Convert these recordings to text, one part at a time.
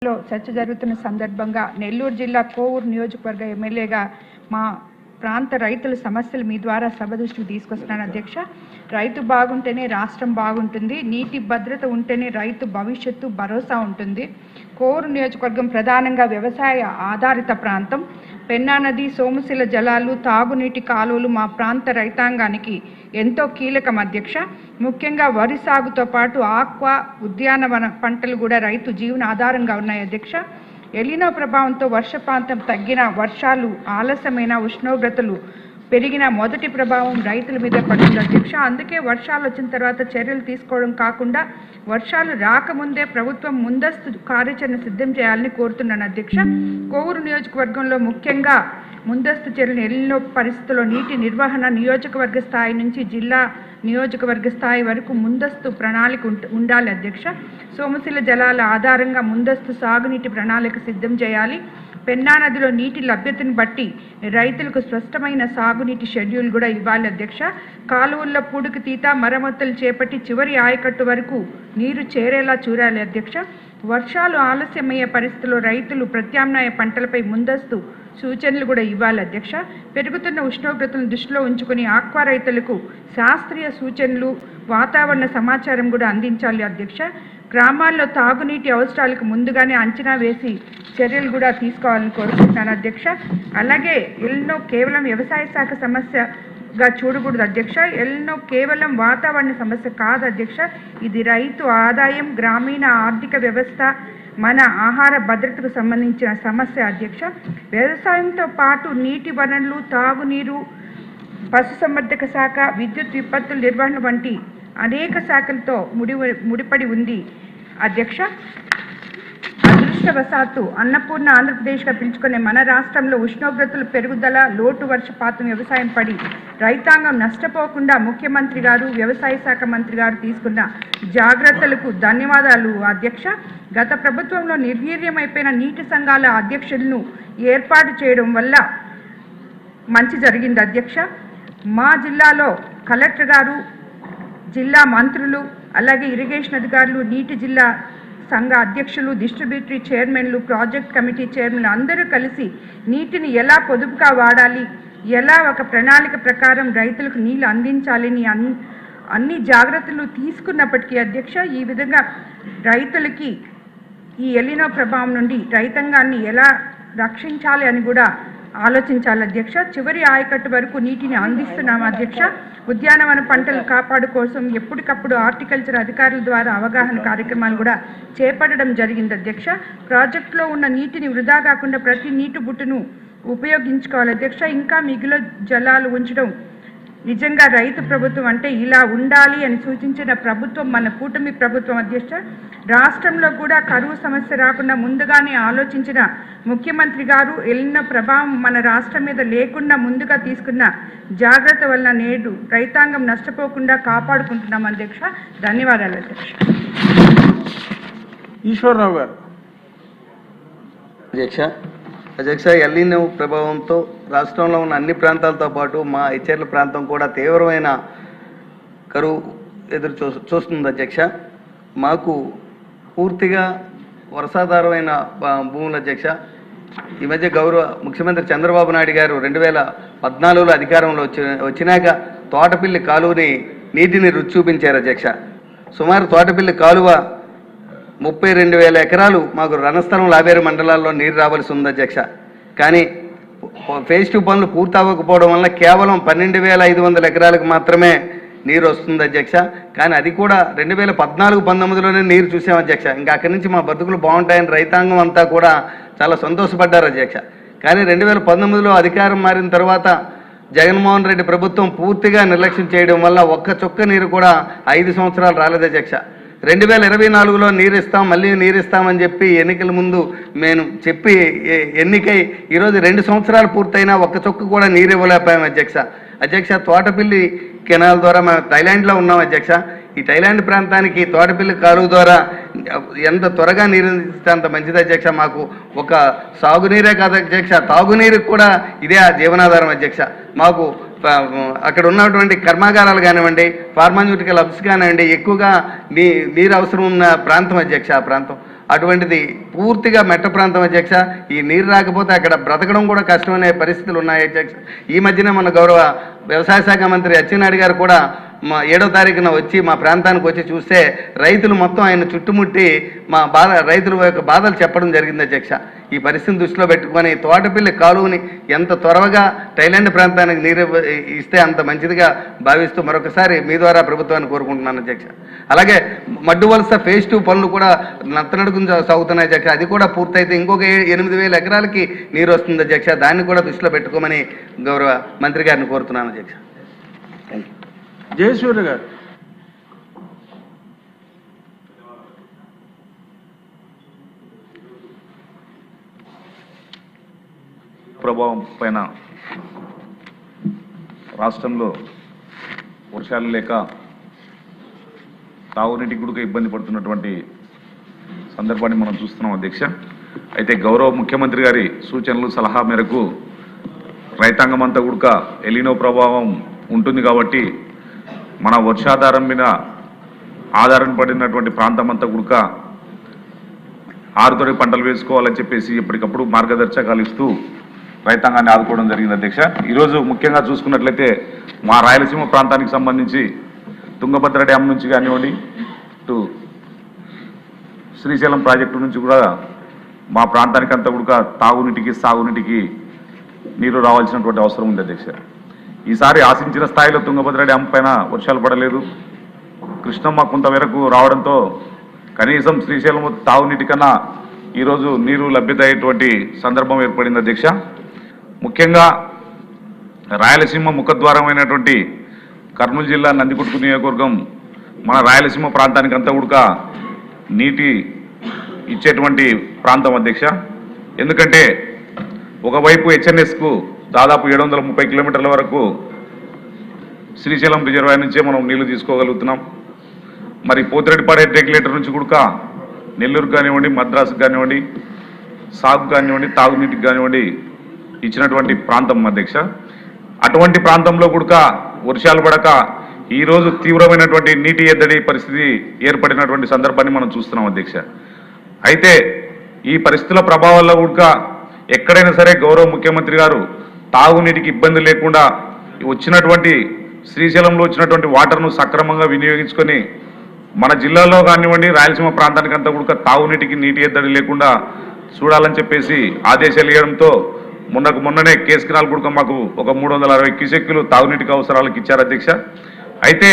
చర్చ జరుగుతున్న సందర్భంగా నెల్లూరు జిల్లా కోవూరు నియోజకవర్గ ఎమ్మెల్యేగా మా ప్రాంత రైతుల సమస్యలు మీ ద్వారా సభ దృష్టికి తీసుకొస్తున్నాను అధ్యక్ష. రైతు బాగుంటేనే రాష్ట్రం బాగుంటుంది, నీటి భద్రత ఉంటేనే రైతు భవిష్యత్తు భరోసా ఉంటుంది. కోవూరు నియోజకవర్గం ప్రధానంగా వ్యవసాయ ఆధారిత ప్రాంతం. పెన్నా నది, సోమశిల జలాలు, తాగునీటి కాలువలు మా ప్రాంత రైతాంగానికి ఎంతో కీలకం అధ్యక్ష. ముఖ్యంగా వరి సాగుతో పాటు ఆక్వా, ఉద్యానవన పంటలు కూడా రైతు జీవన ఆధారంగా ఉన్నాయి అధ్యక్ష. ఎలినో ప్రభావంతో వర్షపాతం తగ్గిన, వర్షాలు ఆలస్యమైన, ఉష్ణోగ్రతలు పెరిగిన మొదటి ప్రభావం రైతుల మీద పడుతుంది అధ్యక్ష. అందుకే వర్షాలు వచ్చిన తర్వాత చర్యలు తీసుకోవడం కాకుండా వర్షాలు రాకముందే ప్రభుత్వం ముందస్తు కార్యాచరణ సిద్ధం చేయాలని కోరుతున్నాను అధ్యక్ష. కోవూరు నియోజకవర్గంలో ముఖ్యంగా ముందస్తు చర్యలు ఎలినో పరిస్థితుల్లో నీటి నిర్వహణ నియోజకవర్గ స్థాయి నుంచి జిల్లా నియోజకవర్గ స్థాయి వరకు ముందస్తు ప్రణాళిక ఉండాలి అధ్యక్ష. సోమశిల జలాల ఆధారంగా ముందస్తు సాగునీటి ప్రణాళిక సిద్ధం చేయాలి. పెన్నా నదిలో నీటి లభ్యతను బట్టి రైతులకు స్పష్టమైన సాగునీటి షెడ్యూల్ కూడా ఇవ్వాలి అధ్యక్ష. కాలువల్లో పూడికి తీత, మరమ్మతులు చేపట్టి చివరి ఆయకట్టు వరకు నీరు చేరేలా చూడాలి అధ్యక్ష. వర్షాలు ఆలస్యమయ్యే పరిస్థితుల్లో రైతులు ప్రత్యామ్నాయ పంటలపై ముందస్తు సూచనలు కూడా ఇవ్వాలి అధ్యక్ష. పెరుగుతున్న ఉష్ణోగ్రతలను దృష్టిలో ఉంచుకొని ఆక్వా రైతులకు శాస్త్రీయ సూచనలు, వాతావరణ సమాచారం కూడా అందించాలి అధ్యక్ష. గ్రామాల్లో తాగునీటి అవసరాలకు ముందుగానే అంచనా వేసి చర్యలు కూడా తీసుకోవాలని కోరుకుంటున్నాను అధ్యక్ష. అలాగే ఎల్నో కేవలం వ్యవసాయ శాఖ సమస్యగా చూడకూడదు అధ్యక్ష. ఎల్నో కేవలం వాతావరణ సమస్య కాదు అధ్యక్ష. ఇది రైతు ఆదాయం, గ్రామీణ ఆర్థిక వ్యవస్థ, మన ఆహార భద్రతకు సంబంధించిన సమస్య అధ్యక్ష. వ్యవసాయంతో పాటు నీటి వనరులు, తాగునీరు, పశుసంవర్ధక శాఖ, విద్యుత్ విపత్తుల నిర్వహణ వంటి అనేక శాఖలతో ముడిపడి ఉంది అధ్యక్ష. అదృష్టవశాత్తు అన్నపూర్ణ ఆంధ్రప్రదేశ్గా పిలుచుకునే మన రాష్ట్రంలో ఉష్ణోగ్రతలు పెరుగుదల, లోటు వర్షపాతం వ్యవసాయం పడి రైతాంగం నష్టపోకుండా ముఖ్యమంత్రి గారు, వ్యవసాయ శాఖ మంత్రి గారు తీసుకున్న జాగ్రత్తలకు ధన్యవాదాలు అధ్యక్ష. గత ప్రభుత్వంలో నిర్వీర్యమైపోయిన నీటి సంఘాల అధ్యక్షులను ఏర్పాటు చేయడం వల్ల మంచి జరిగింది అధ్యక్ష. మా జిల్లాలో కలెక్టర్ గారు, జిల్లా మంత్రులు, అలాగే ఇరిగేషన్ అధికారులు, నీటి జిల్లా సంఘ అధ్యక్షులు, డిస్ట్రిబ్యూటరీ చైర్మన్లు, ప్రాజెక్ట్ కమిటీ చైర్మన్లు అందరూ కలిసి నీటిని ఎలా పొదుపుగా వాడాలి, ఎలా ఒక ప్రణాళిక ప్రకారం రైతులకు నీళ్లు అందించాలని అన్ని జాగ్రత్తలు తీసుకున్నప్పటికీ అధ్యక్ష, ఈ విధంగా రైతులకి ఈ ఎలినో ప్రభావం నుండి రైతాంగాన్ని ఎలా రక్షించాలి అని కూడా ఆలోచించాలి అధ్యక్ష. చివరి ఆయకట్టు వరకు నీటిని అందిస్తున్నాం అధ్యక్ష. ఉద్యానవన పంటలు కాపాడు కోసం ఎప్పటికప్పుడు హార్టికల్చర్ అధికారుల ద్వారా అవగాహన కార్యక్రమాలు కూడా చేపట్టడం జరిగింది అధ్యక్ష. ప్రాజెక్టులో ఉన్న నీటిని వృధా కాకుండా ప్రతి నీటి బుట్టును ఉపయోగించుకోవాలి అధ్యక్ష. ఇంకా మిగిలిన జలాలు ఉంచడం నిజంగా రైతు ప్రభుత్వం అంటే ఇలా ఉండాలి అని సూచించిన ప్రభుత్వం మన కూటమి ప్రభుత్వం అధ్యక్ష. రాష్ట్రంలో కూడా కరువు సమస్య రాకుండా ముందుగానే ఆలోచించిన ముఖ్యమంత్రి గారు ఎల్లిన ప్రభావం మన రాష్ట్రం మీద లేకుండా ముందుగా తీసుకున్న జాగ్రత్త వల్ల నేడు రైతాంగం నష్టపోకుండా కాపాడుకుంటున్నాం అధ్యక్ష. ధన్యవాదాలు అధ్యక్ష. ఈశ్వరరావు గారు. అధ్యక్ష, ఎల్లినో ప్రభావంతో రాష్ట్రంలో ఉన్న అన్ని ప్రాంతాలతో పాటు మా ఇచ్చేర్ల ప్రాంతం కూడా తీవ్రమైన కరువు ఎదురు చూస్తుంది అధ్యక్ష. మాకు పూర్తిగా వర్షాధారమైన భూములు అధ్యక్ష. ఈ మధ్య గౌరవ ముఖ్యమంత్రి చంద్రబాబు నాయుడు గారు 2014లో అధికారంలో వచ్చినాక తోటపిల్లి కాలువని నీటిని రుచి చూపించారు అధ్యక్ష. సుమారు తోటపిల్లి కాలువ 32,000 ఎకరాలు మాకు రణస్థలం, లావేరు మండలాల్లో నీరు రావాల్సి ఉంది అధ్యక్ష. కానీ ఫేజ్ 2 పనులు పూర్తి అవ్వకపోవడం వల్ల కేవలం 12,500 ఎకరాలకు మాత్రమే నీరు వస్తుంది అధ్యక్ష. కానీ అది కూడా 2014-19లోనే నీరు చూసాం అధ్యక్ష. ఇంకా అక్కడి నుంచి మా బతుకులు బాగుంటాయని రైతాంగం అంతా కూడా చాలా సంతోషపడ్డారు అధ్యక్ష. కానీ 2019లో అధికారం మారిన తర్వాత జగన్మోహన్ రెడ్డి ప్రభుత్వం పూర్తిగా నిర్లక్ష్యం చేయడం వల్ల ఒక్క చుక్క నీరు కూడా 5 సంవత్సరాలు రాలేదు అధ్యక్ష. 2024లో నీరు ఇస్తాం, మళ్ళీ నీరు ఇస్తామని చెప్పి ఎన్నికల ముందు మేము చెప్పి ఎన్నికై ఈరోజు 2 సంవత్సరాలు పూర్తయినా ఒక్క చొక్కు కూడా నీరు ఇవ్వలేకపోయాం అధ్యక్ష. తోటపిల్లి కెనాల్ ద్వారా మేము థైలాండ్లో ఉన్నాం అధ్యక్ష. ఈ థైలాండ్ ప్రాంతానికి తోటపిల్లి కాలువ ద్వారా ఎంత త్వరగా నీరు ఇస్తే అంత మంచిది అధ్యక్ష. మాకు ఒక సాగునీరే కాదు అధ్యక్ష, తాగునీరుకు కూడా ఇదే జీవనాధారం అధ్యక్ష. మాకు అక్కడ ఉన్నటువంటి కర్మాగారాలు కానివ్వండి, ఫార్మాన్యూటికల్ హబ్స్ కానివ్వండి, ఎక్కువగా నీరు అవసరం ఉన్న ప్రాంతం అధ్యక్ష. ఆ ప్రాంతం అటువంటిది పూర్తిగా మెట్ట ప్రాంతం అధ్యక్ష. ఈ నీరు రాకపోతే అక్కడ బ్రతకడం కూడా కష్టమనే పరిస్థితులు ఉన్నాయి అధ్యక్ష. ఈ మధ్యనే మన గౌరవ వ్యవసాయ శాఖ మంత్రి అచ్చెన్నాయుడు గారు కూడా 7వ తారీఖున వచ్చి మా ప్రాంతానికి వచ్చి చూస్తే రైతులు మొత్తం ఆయన చుట్టుముట్టి రైతుల యొక్క బాధలు చెప్పడం జరిగింది అధ్యక్ష. ఈ పరిస్థితిని దృష్టిలో పెట్టుకొని తోటపల్లి కాలువని ఎంత త్వరగా టైలాండ్ ప్రాంతానికి నీరు ఇస్తే అంత మంచిదిగా భావిస్తూ మరొకసారి మీ ద్వారా ప్రభుత్వాన్ని కోరుకుంటున్నాను అధ్యక్ష. అలాగే మడ్డు వలస phase 2 పనులు కూడా నత్తనడుగుని సాగుతున్నాయి అధ్యక్ష. అది కూడా పూర్తయితే ఇంకొక 8,000 ఎకరాలకి నీరు వస్తుంది అధ్యక్ష. దాన్ని కూడా దృష్టిలో పెట్టుకోమని గౌరవ మంత్రి గారిని కోరుతున్నాను అధ్యక్ష. Thank you. జయసూర్య గారు. ప్రభావం పైన రాష్ట్రంలో వర్షాలు లేక తాగునీటికి కూడా ఇబ్బంది పడుతున్నటువంటి సందర్భాన్ని మనం చూస్తున్నాం అధ్యక్ష. అయితే గౌరవ ముఖ్యమంత్రి గారి సూచనలు సలహా మేరకు రైతాంగం అంతా కూడా ఎలినో ప్రభావం ఉంటుంది కాబట్టి మన వర్షాధారం మీద ఆధారపడినటువంటి ప్రాంతం అంతా కూడా ఆరుతడి పంటలు వేసుకోవాలని చెప్పేసి ఎప్పటికప్పుడు మార్గదర్శకాలు ఇస్తూ రైతాంగాన్ని ఆదుకోవడం జరిగింది అధ్యక్ష. ఈరోజు ముఖ్యంగా చూసుకున్నట్లయితే మా రాయలసీమ ప్రాంతానికి సంబంధించి తుంగభద్ర డ్యామ్ నుంచి కానివ్వండి, ఇటు శ్రీశైలం ప్రాజెక్టు నుంచి కూడా మా ప్రాంతానికి అంతా కూడా తాగునీటికి సాగునీటికి నీరు రావాల్సినటువంటి అవసరం ఉంది అధ్యక్ష. ఈసారి ఆశించిన స్థాయిలో తుంగభద్ర డ్యామ్ పైన వర్షాలు పడలేదు. కృష్ణమ్మ కొంతమేరకు రావడంతో కనీసం శ్రీశైలం తాగునీటి కన్నా ఈరోజు నీరు లభ్యత అయ్యేటువంటి సందర్భం ఏర్పడింది అధ్యక్ష. ముఖ్యంగా రాయలసీమ ముఖద్వారమైనటువంటి కర్నూలు జిల్లా నందికొట్కు నియోజకవర్గం మన రాయలసీమ ప్రాంతానికి అంతా కూడా నీటి ఇచ్చేటువంటి ప్రాంతం అధ్యక్ష. ఎందుకంటే ఒకవైపు హెచ్ఎన్ఎస్కు దాదాపు 730 కిలోమీటర్ల వరకు శ్రీశైలం రిజర్వాయర్ నుంచే మనం నీళ్లు తీసుకోగలుగుతున్నాం. మరి పోతిరెడ్డిపాడు రెగ్యులేటర్ నుంచి కూడా నెల్లూరు కానివ్వండి, మద్రాసు కానివ్వండి, సాగు కానివ్వండి, తాగునీటికి కానివ్వండి ఇచ్చినటువంటి ప్రాంతం అధ్యక్ష. అటువంటి ప్రాంతంలో కూడా వర్షాలు పడక ఈరోజు తీవ్రమైనటువంటి నీటి ఎద్దడి పరిస్థితి ఏర్పడినటువంటి సందర్భాన్ని మనం చూస్తున్నాం అధ్యక్ష. అయితే ఈ పరిస్థితుల ప్రభావాల్లో కూడా ఎక్కడైనా సరే గౌరవ ముఖ్యమంత్రి గారు తాగునీటికి ఇబ్బంది లేకుండా వచ్చినటువంటి శ్రీశైలంలో వచ్చినటువంటి వాటర్ను సక్రమంగా వినియోగించుకొని మన జిల్లాలో కానివ్వండి, రాయలసీమ ప్రాంతానికి అంతా కూడా తాగునీటికి నీటి ఎద్దడి లేకుండా చూడాలని చెప్పేసి ఆదేశాలు ఇవ్వడంతో మొన్ననే కేసు కెనాల్ కూడా మాకు ఒక 360 క్యూసెక్కులు తాగునీటికి అవసరాలకు ఇచ్చారు అధ్యక్ష. అయితే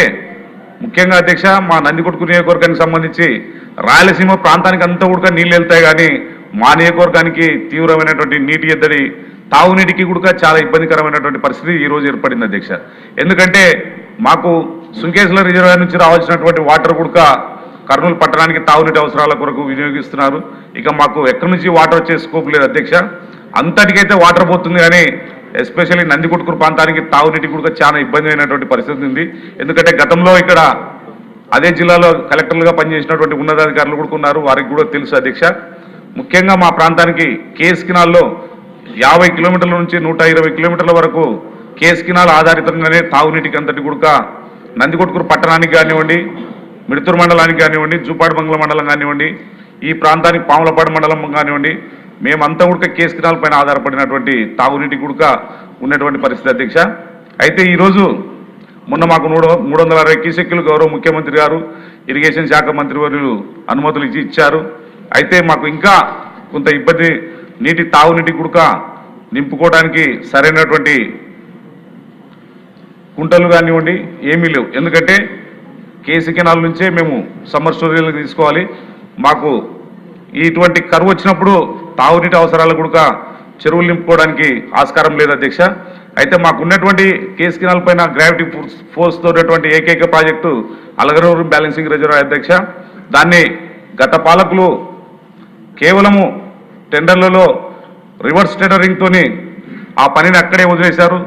ముఖ్యంగా అధ్యక్ష మా నందికొట్కు నియోజకవర్గానికి సంబంధించి రాయలసీమ ప్రాంతానికి అంతా కూడా నీళ్ళు వెళ్తాయి, కానీ మా నియోజకవర్గానికి తీవ్రమైనటువంటి నీటి ఎద్దడి తాగునీటికి కూడా చాలా ఇబ్బందికరమైనటువంటి పరిస్థితి ఈరోజు ఏర్పడింది అధ్యక్ష. ఎందుకంటే మాకు సుంకేశ్వర రిజర్వాయర్ నుంచి రావాల్సినటువంటి వాటర్ కూడా కర్నూలు పట్టణానికి తాగునీటి అవసరాల కొరకు వినియోగిస్తున్నారు. ఇక మాకు ఎక్కడి నుంచి వాటర్ వచ్చే స్కోప్ లేదు అధ్యక్ష. అంతటికైతే వాటర్ పోతుంది, కానీ ఎస్పెషల్లీ నందికొట్కూరు ప్రాంతానికి తాగునీటికి కూడా చాలా ఇబ్బంది అయినటువంటి పరిస్థితి ఉంది. ఎందుకంటే గతంలో ఇక్కడ అదే జిల్లాలో కలెక్టర్లుగా పనిచేసినటువంటి ఉన్నతాధికారులు కూడా ఉన్నారు, వారికి కూడా తెలుసు అధ్యక్ష. ముఖ్యంగా మా ప్రాంతానికి కేఎస్ కెనాల్లో 50 కిలోమీటర్ల నుంచి 120 కిలోమీటర్ల వరకు కేఎస్ కెనాల్ ఆధారితంగానే తాగునీటికి అంతటి కూడా నందికొట్కూరు పట్టణానికి కానివ్వండి, మిడుతూరు మండలానికి కానివ్వండి, జూపాడు మంగళ మండలం కానివ్వండి, ఈ ప్రాంతానికి పాములపాడు మండలం కానివ్వండి, మేమంతా కూడా కేఎస్ కెనాల్ పైన ఆధారపడినటువంటి తాగునీటి కూడా ఉన్నటువంటి పరిస్థితి అధ్యక్ష. అయితే ఈరోజు మొన్న మాకు 360 క్యూసెక్కులు గౌరవ ముఖ్యమంత్రి గారు ఇరిగేషన్ శాఖ మంత్రివర్యులు అనుమతులు ఇచ్చారు. అయితే మాకు ఇంకా కొంత ఇబ్బంది, నీటి తాగునీటి కూడా నింపుకోవడానికి సరైనటువంటి కుంటలు కానివ్వండి ఏమీ లేవు. ఎందుకంటే కేసీ కెనాల్ నుంచే మేము సమ్మర్ స్టోరేజ్లకు తీసుకోవాలి. మాకు ఇటువంటి కరువు వచ్చినప్పుడు తాగునీటి అవసరాలు కూడా చెరువులు నింపుకోవడానికి ఆస్కారం లేదు అధ్యక్ష. అయితే మాకు ఉన్నటువంటి కేసీ కెనాల్ పైన గ్రావిటీ ఫోర్స్తో ఉన్నటువంటి ఏకైక ప్రాజెక్టు అలగనూరు బ్యాలెన్సింగ్ రిజర్వాయర్ అధ్యక్ష. దాన్ని గత పాలకులు కేవలము టెండర్లలో రివర్స్ టెండరింగ్తోని ఆ పనిని అక్కడే వదిలేశారు.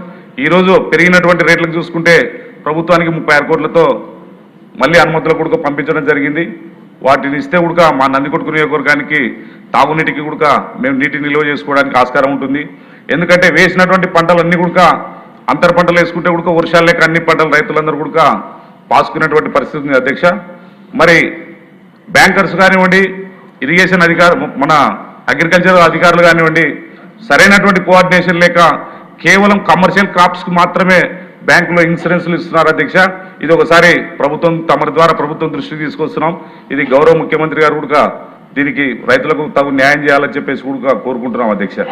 ఈరోజు పెరిగినటువంటి రేట్లకు చూసుకుంటే ప్రభుత్వానికి 36 కోట్లతో మళ్ళీ అనుమతులు కూడా పంపించడం జరిగింది. వాటిని ఇస్తే కూడా మా నందికొట్కు నియోజకవర్గానికి తాగునీటికి కూడా మేము నీటిని నిల్వ చేసుకోవడానికి ఆస్కారం ఉంటుంది. ఎందుకంటే వేసినటువంటి పంటలన్నీ కూడా అంతర పంటలు వేసుకుంటే కూడా వర్షాలు లేక అన్ని పంటలు రైతులందరూ కూడా పాసుకునేటువంటి పరిస్థితి ఉంది అధ్యక్ష. మరి బ్యాంకర్స్ కానివ్వండి, ఇరిగేషన్ మన అగ్రికల్చర్ అధికారులు కానివ్వండి సరైనటువంటి కోఆర్డినేషన్ లేక కేవలం కమర్షియల్ క్రాప్స్కి మాత్రమే బ్యాంకులో ఇన్సూరెన్స్లు ఇస్తున్నారు అధ్యక్ష. ఇది ఒకసారి ప్రభుత్వం తమ ద్వారా ప్రభుత్వం దృష్టికి తీసుకొస్తున్నాం. ఇది గౌరవ ముఖ్యమంత్రి గారు కూడా దీనికి రైతులకు తగు న్యాయం చేయాలని చెప్పేసి కూడా కోరుకుంటున్నాం అధ్యక్ష.